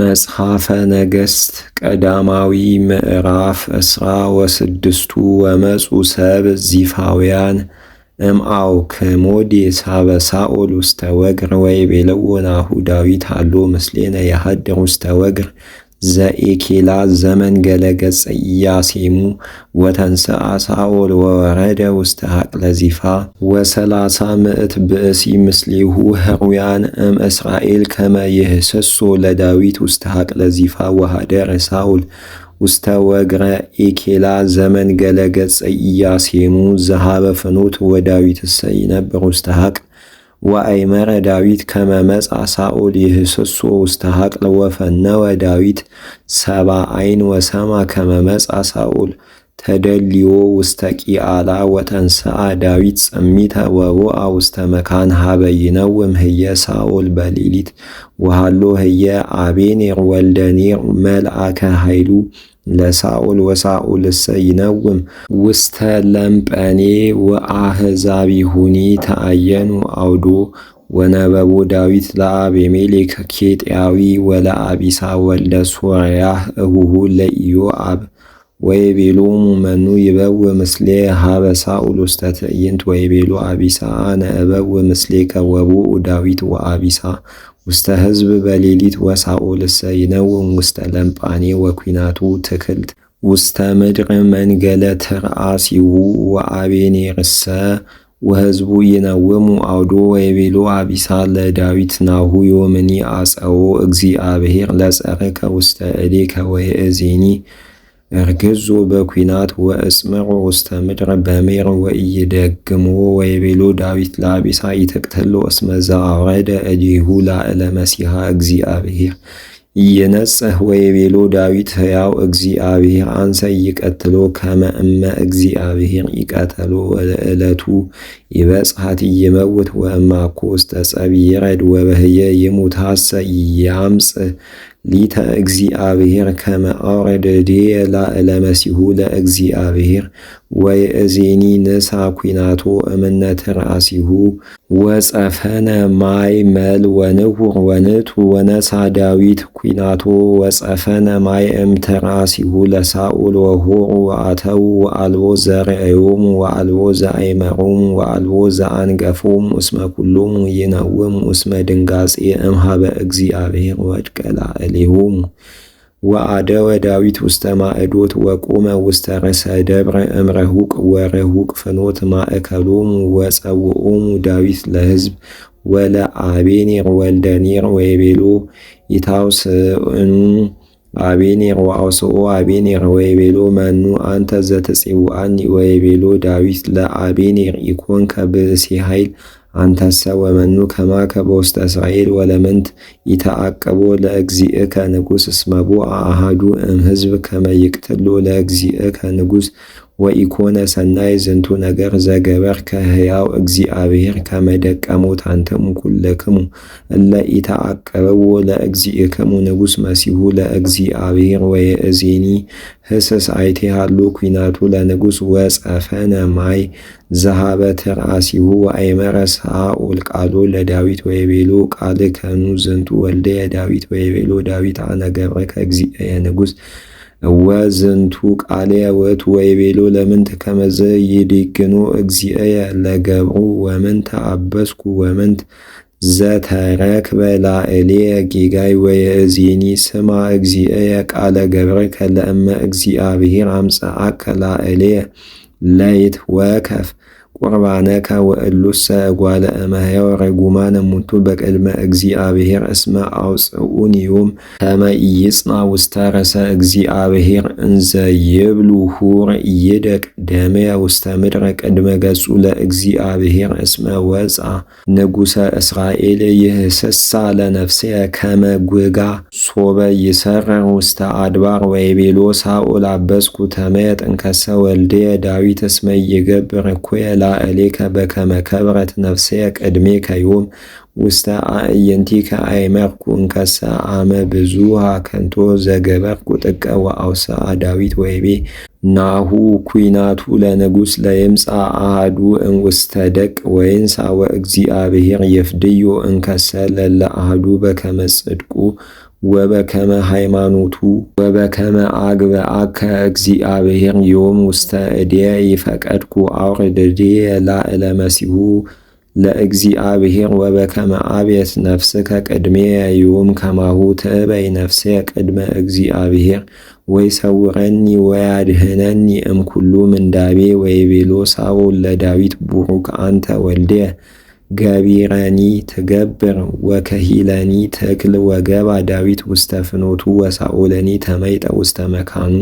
መጽሐፈ ነገሥት ቀዳማዊ ምዕራፍ 16 ወመጹ ሰብ ዚፋውያን እምአውክሞዴስ ሀበ ሳኦል ውስተ ወግር ወይቤልዎ ናሁ ዳዊት ሀሎ ምስሌነ የሀድር ውስተ ወግር ዘኤኬላ ዘመንገለ ገጸ ኢያሴሙ ወተንሥአ ሳኦል ወወረደ ውስተ ሀቅለ ዚፋ ወሰላሳ ምዕት ብእሲ ምስሌሁ ሕሩያን እምእስራኤል ከመ ይህስሶ ለዳዊት ውስተ ሀቅለ ዚፋ ወሀደረ ሳኦል ውስተ ወግረ ኤኬላ ዘመንገለ ገጸ ኢያሴሙ ዘሃበ ፍኖት ወዳዊትሰ ይነብር ውስተ ሀቅል ወአይመረ ዳዊት ከመ መጽአ ሳኦል ይህስሶ ውስተ ሀቅል ወፈነወ ዳዊት ሰብአ ዓይን ወሰማ ከመ መጽአ ሳኦል ተደልዮ ውስተ ቂአላ ወተንሥአ ዳዊት ጽሚተ ወቦአ ውስተ መካን ሀበ ይነውም ህየ ሳኦል በሌሊት ወሃሎ ህየ አቤኔር ወልደ ኔር መልአከ ኃይሉ ለሳኦል ወሳኦልሰ ይነውም ውስተ ለምጰኔ ወአሕዛቢሁኒ ተአየኑ አውዶ ወነበቦ ዳዊት ለአቤሜሌክ ኬጢያዊ ወለአቢሳ ወልደ ሶርያህ እሁሁ ለኢዮአብ ወይቤሎሙ መኑ ይበውእ ምስሌ ሀበ ሳኦል ውስተ ትዕይንት ወይቤሎ አቢሳ አነ እበውእ ምስሌከ ወቦኡ ዳዊት ወአቢሳ ውስተ ሕዝብ በሌሊት ወሳኦልሰ ይነውም ውስተ ለምጳኔ ወኩናቱ ትክልት ውስተ ምድር መንገለ ትርአሲሁ ወአቤኔርሰ ወሕዝቡ ይነውሙ አውዶ ወይቤሎ አቢሳ ለዳዊት ናሁ ዮምኒ አጸዎ እግዚአብሔር ለጸርከ ውስተ እዴከ ወይእዜኒ እርግዞ በኩናት ወእጽምሮ ውስተ ምድር በሜር ወኢይደግሞ ወይቤሎ ዳዊት ለአቢሳ ይትቅትሎ እስመ ዘአውረደ እዴሁ ላዕለ መሲሐ እግዚአብሔር ይነጽህ ወይቤሎ ዳዊት ሕያው እግዚአብሔር አንሰ ይቀትሎ ከመ እመ እግዚአብሔር ይቀተሎ ዕለቱ ይበጽሐት ይመውት ወእማኮ ውስተ ጸብ ይረድ ወበህየ ይሙት ሐሰ ያምጽእ ሊተ እግዚአብሔር ከመ አውረደ እዴየ ላዕለ መሲሑ ለእግዚአብሔር ወይእዜኒ ንሳ ኩናቶ እምነ ትርአሲሁ ወጸፈነ ማይ መል ወንሁር ወንቱ ወነሳ ዳዊት ኩናቶ ወጸፈነ ማይ እምትርአሲሁ ለሳኦል ወሆሩ ወአተዉ ወአልቦ ዘርእዮሙ ወአልቦ ዘአይመሮሙ ወአልቦ ዘአንገፎሙ እስመ ኩሎሙ ይነውሙ እስመ ድንጋጼ እምኀበ እግዚአብሔር ወድቀ ላዕሌሆሙ ወአደወ ዳዊት ውስተ ማዕዶት ወቆመ ውስተ ርእሰ ደብረ እምረሁቅ ወረሁቅ ፍኖት ማእከሎሙ ወጸውዖሙ ዳዊት ለሕዝብ ወለአቤኔር ወልደ ኔር ወይቤሎ ይታውስእኑ አቤኔር ወአውስኦ አቤኔር ወይቤሎ መኑ አንተ ዘትጽውዓኒ ወይቤሎ ዳዊት ለአቤኔር ኢኮንከ ብእሲ ኃይል አንተሰ ወመኑ ከማከ በውስተ እስራኤል ወለምንት ይተአቀቦ ለእግዚእከ ንጉሥ እስመ ቦአ አሐዱ እምሕዝብ ከመ ይቅትሎ ለእግዚእከ ንጉሥ ወኢኮነ ሰናይ ዝንቱ ነገር ዘገበርከ ሕያው እግዚአብሔር ከመ ደቀ ሙታንትሙ ኩልክሙ እለ ኢተአቀብዎ ለእግዚእክሙ ንጉሥ መሲሑ ለእግዚአብሔር ወይእዜኒ ህስስ አይቴሃሎ ኩናቱ ለንጉሥ ወጸፈነ ማይ ዘሃበ ትርአሲሁ ወአይመረ ሳኦል ቃሎ ለዳዊት ወይቤሎ ቃልከኑ ዝንቱ ወልደየ ዳዊት ወይቤሎ ዳዊት አነ ገብርከ እግዚእየ ንጉሥ ወዝንቱ ቃልየ ውእቱ ወይቤሎ ለምንት ከመዘ ይዲግኖ እግዚእየ ለገብሩ ወምንት አበስኩ ወምንት ዘተረክበ ላዕሌየ ጌጋይ ወይእዜኒ ስማ እግዚእየ ቃለ ገብርከ ለእመ እግዚአብሔር አምጽአከ ላዕሌየ ለይትወከፍ ቁርባነከ ወእሉሰ እጓለ እመሕያው ርጉማነ እሙንቱ በቅድመ እግዚአብሔር እስመ አውጽኡኒ ዮም ከመ ኢይጽንዐ ውስተ ርእሰ እግዚአብሔር እንዘ ይብሉ ሁር ይደቅ ደምየ ውስተ ምድረ ቅድመ ገጹ ለእግዚአብሔር እስመ ወጽአ ንጉሠ እስራኤል ይህስሳ ለነፍስየ ከመ ጕጋ ሶበ ይሰርር ውስተ አድባር ወይቤሎ ሳኦል አበስኩ ተመየ ጥንከሰ ወልድየ ዳዊት እስመ ይገብር እኩየ ላዕሌከ በከመ ከብረት ነፍስየ ቅድሜከ ዮም ውስተ አዕይንቲከ አይመርኩ እንከሰ አመ ብዙኃ ከንቶ ዘገበርኩ ጥቀ ወአውስአ ዳዊት ወይቤ ናሁ ኩናቱ ለንጉሥ ለይምጽእ አሐዱ እምውስተ ደቅ ወይንሣ ወእግዚአብሔር ይፍድዮ እንከሰ ለለ አሐዱ በከመ ጽድቁ ወበከመ ሃይማኖቱ ወበከመ አግብአከ እግዚአብሔር ዮም ውስተ እዴየ ይፈቀድኩ አውርድድየ ላዕለ መሲሁ ለእግዚአብሔር ወበከመ አብየት ነፍስከ ቅድሜየ ዮም ከማሁ ትእበይ ነፍስየ ቅድመ እግዚአብሔር ወይሰውረኒ ወያድኅነኒ እምኩሉ ምንዳቤ ወይቤሎ ሳኦል ለዳዊት ቡሩክ አንተ ወልድየ ገቢረኒ ትገብር ወከሂለኒ ትክል ወገባ ዳዊት ውስተ ፍኖቱ ወሳኦለኒ ተመይጠ ውስተ መካኑ